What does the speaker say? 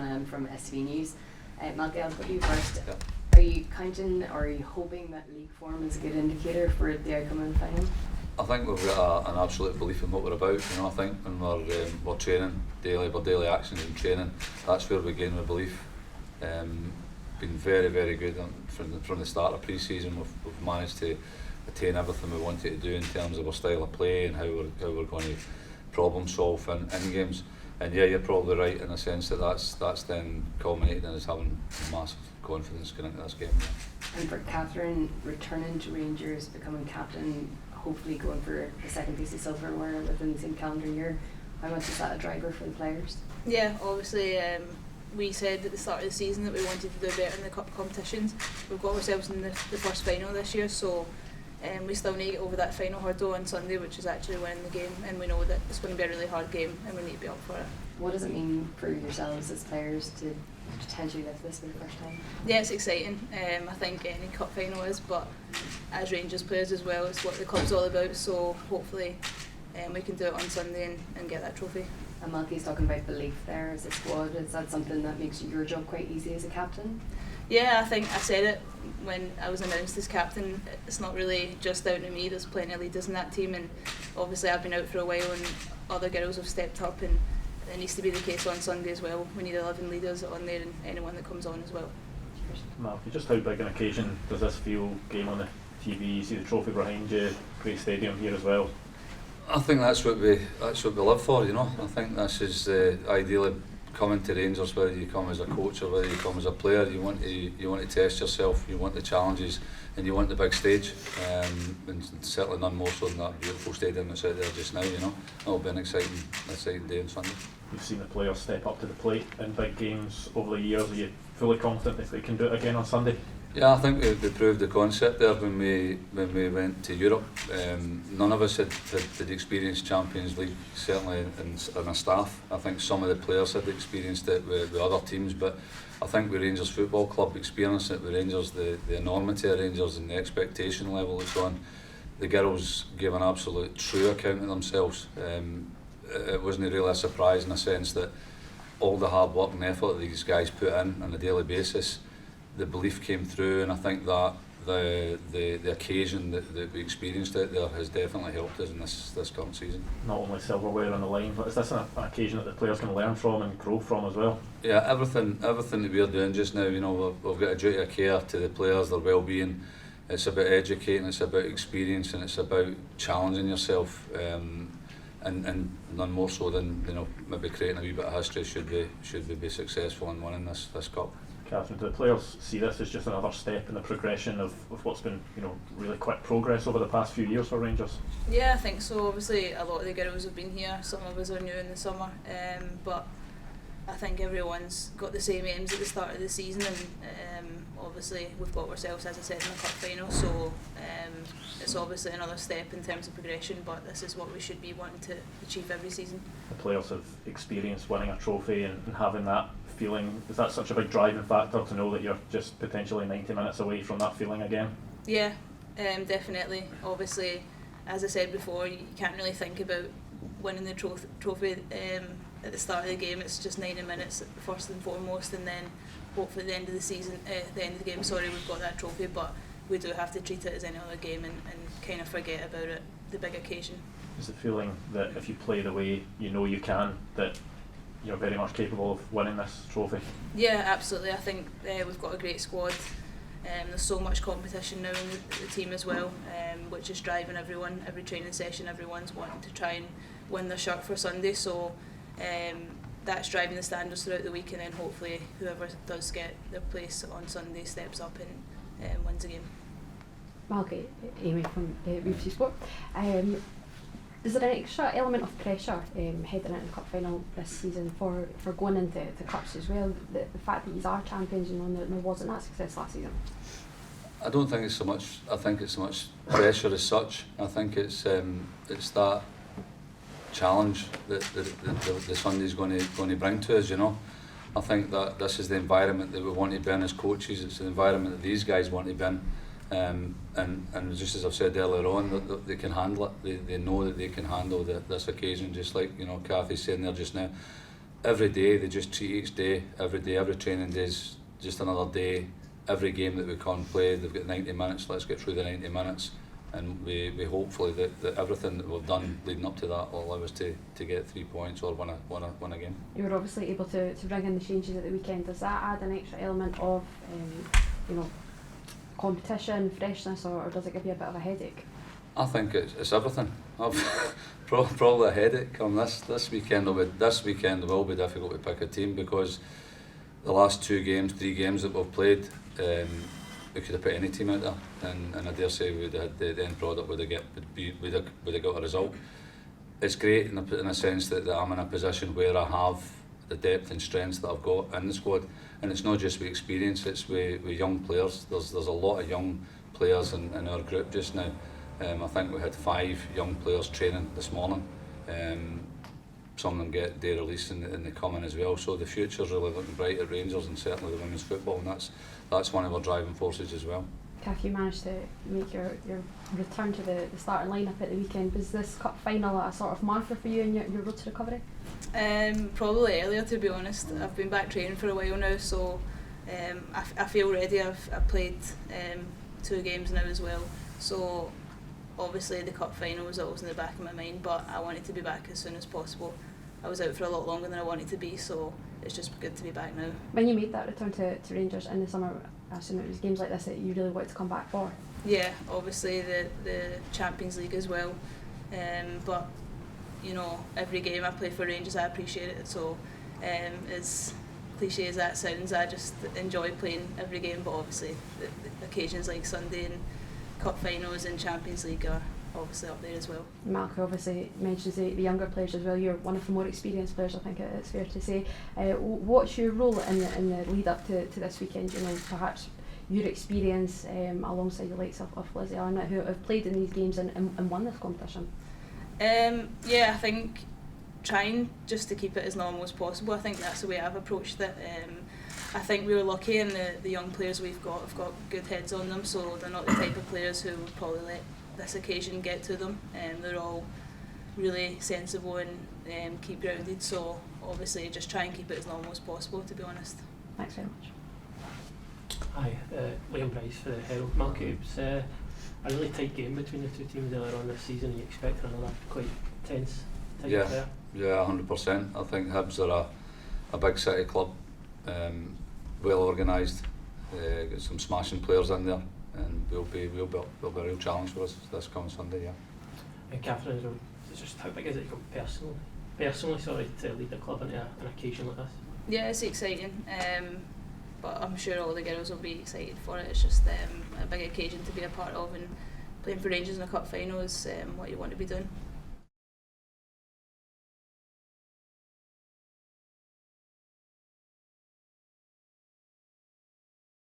Van from STV News. Malky, I'll go to you first. Yeah. Are you counting or are you hoping that league form is a good indicator for the outcome of the final? I think we've got an absolute belief in what we're about. I think when we're training daily, our daily actions in training, that's where we gain the belief. Been very, very good from the start of pre-season. We've managed to attain everything we wanted to do in terms of our style of play and how we're going to problem solve in games. And yeah, you're probably right in the sense that that's then culminated in us having massive confidence going into this game. And for Kathryn, returning to Rangers, becoming captain, hopefully going for the second piece of silverware within the same calendar year, how much is that a driver for the players? Yeah, obviously we said at the start of the season that we wanted to do better in the cup competitions. We've got ourselves in the first final this year, so we still need to get over that final hurdle on Sunday, which is actually winning the game, and we know that it's going to be a really hard game and we need to be up for it. What does it mean for yourselves as players to potentially lift this for the first time? Yeah, it's exciting. I think any cup final is, but as Rangers players as well, it's what the club's all about, so hopefully we can do it on Sunday and get that trophy. And Malky's talking about belief there as a squad. Is that something that makes your job quite easy as a captain? Yeah, I think I said it when I was announced as captain. It's not really just down to me, there's plenty of leaders in that team, and obviously I've been out for a while and other girls have stepped up, and it needs to be the case on Sunday as well. We need 11 leaders on there and anyone that comes on as well. Malky, just how big an occasion does this feel? Game on the TV, you see the trophy behind you, great stadium here as well. I think that's what we live for. I think this is ideally coming to Rangers, whether you come as a coach or whether you come as a player. You want to test yourself, you want the challenges, and you want the big stage. And certainly none more so than that beautiful stadium that's out there just now. It'll be an exciting day on Sunday. You've seen the players step up to the plate in big games over the years. Are you fully confident if they can do it again on Sunday? Yeah, I think we proved the concept there when we went to Europe. None of us had experienced Champions League, certainly in our staff. I think some of the players had experienced it with other teams, but I think with Rangers Football Club experiencing it with Rangers, the enormity of Rangers and the expectation level that's on, the girls gave an absolute true account of themselves. It wasn't really a surprise in the sense that all the hard work and effort that these guys put in on a daily basis, the belief came through, and I think that the occasion that we experienced out there has definitely helped us in this current season. Not only silverware on the line, but is this an occasion that the players can learn from and grow from as well? Yeah, everything that we're doing just now, we've got a duty of care to the players, their well-being. It's about educating, it's about experience, and it's about challenging yourself, and none more so than maybe creating a wee bit of history should we be successful in winning this cup. Kathryn, do the players see this as just another step in the progression of what's been really quick progress over the past few years for Rangers? Yeah, I think so. Obviously a lot of the girls have been here, some of us are new in the summer, but I think everyone's got the same aims at the start of the season, and obviously we've got ourselves, as I said, in the cup final, so it's obviously another step in terms of progression, but this is what we should be wanting to achieve every season. The players have experienced winning a trophy and having that feeling. Is that such a big driving factor to know that you're just potentially 90 minutes away from that feeling again? Yeah, definitely. Obviously, as I said before, you can't really think about winning the trophy at the start of the game. It's just 90 minutes first and foremost, and then hopefully at the end of the season, the end of the game, we've got that trophy, but we do have to treat it as any other game and kind of forget about it, the big occasion. Is the feeling that if you play the way you can, that you're very much capable of winning this trophy? Yeah, absolutely. I think we've got a great squad. There's so much competition now in the team as well, which is driving everyone. Every training session, everyone's wanting to try and win their shirt for Sunday, so that's driving the standards throughout the week, and then hopefully whoever does get their place on Sunday steps up and wins the game. Malky, Amy from BBC Sport. Is there an extra element of pressure heading into the cup final this season for going into the cups as well? The fact that you are champions, there wasn't that success last season. I don't think it's so much. I think it's so much pressure as such. I think it's that challenge that the Sunday's going to bring to us. I think that this is the environment that we want to be in as coaches. It's the environment that these guys want to be in. And just as I've said earlier on, that they can handle it. They know that they can handle this occasion, just like Kathy's saying there just now. every day they just treat each day, every training day is just another day. Every game that we can play, they've got 90 minutes, let's get through the 90 minutes, and we hopefully that everything that we've done leading up to that will allow us to get 3 points or win a game. You were obviously able to bring in the changes at the weekend. Does that add an extra element of competition, freshness, or does it give you a bit of a headache? I think it's everything. I've probably a headache on this weekend. It will be difficult to pick a team because the last 3 games that we've played, we could have put any team out there, and I dare say we'd have had the end product would have got a result. It's great in a sense that I'm in a position where I have the depth and strengths that I've got in the squad, and it's not just with experience, it's with young players. There's a lot of young players in our group just now. I think we had 5 young players training this morning. Some of them get day release and they come in as well. So the future's really looking bright at Rangers and certainly the women's football, and that's one of our driving forces as well. Kath, you managed to make your return to the starting lineup at the weekend. Was this cup final a sort of marker for you in your road to recovery? Probably earlier, to be honest. I've been back training for a while now, so I feel ready. I've played 2 games now as well, so obviously the cup final was always in the back of my mind, but I wanted to be back as soon as possible. I was out for a lot longer than I wanted to be, so it's just good to be back now. When you made that return to Rangers in the summer, I assume it was games like this that you really wanted to come back for? Yeah, obviously the Champions League as well, but every game I play for Rangers I appreciate it, so as cliche as that sounds, I just enjoy playing every game, but obviously the occasions like Sunday and cup finals and Champions League are obviously up there as well. Malky obviously mentions the younger players as well. You're one of the more experienced players, I think it's fair to say. What's your role in the lead up to this weekend? Perhaps your experience alongside the likes of Lizzie Arnott, who have played in these games and won this competition. I think trying just to keep it as normal as possible. I think that's the way I've approached it. I think we were lucky, and the young players we've got have got good heads on them, so they're not the type of players who would probably let this occasion get to them. They're all really sensible and keep grounded, so obviously just try and keep it as normal as possible, to be honest. Thanks very much. Hi, Liam Bryce for the Herald. Malky, it was a really tight game between the 2 teams earlier on this season. You expect another quite tense type affair? Yeah, 100%. I think Hibs are a big city club, well organised, got some smashing players in there, and will be a real challenge for us this coming Sunday. Yeah. And Kathryn, just how big is it personally, to lead the club into an occasion like this? Yeah, it's exciting, but I'm sure all the girls will be excited for it. It's just a big occasion to be a part of, and playing for Rangers in a cup final is what you want to be doing.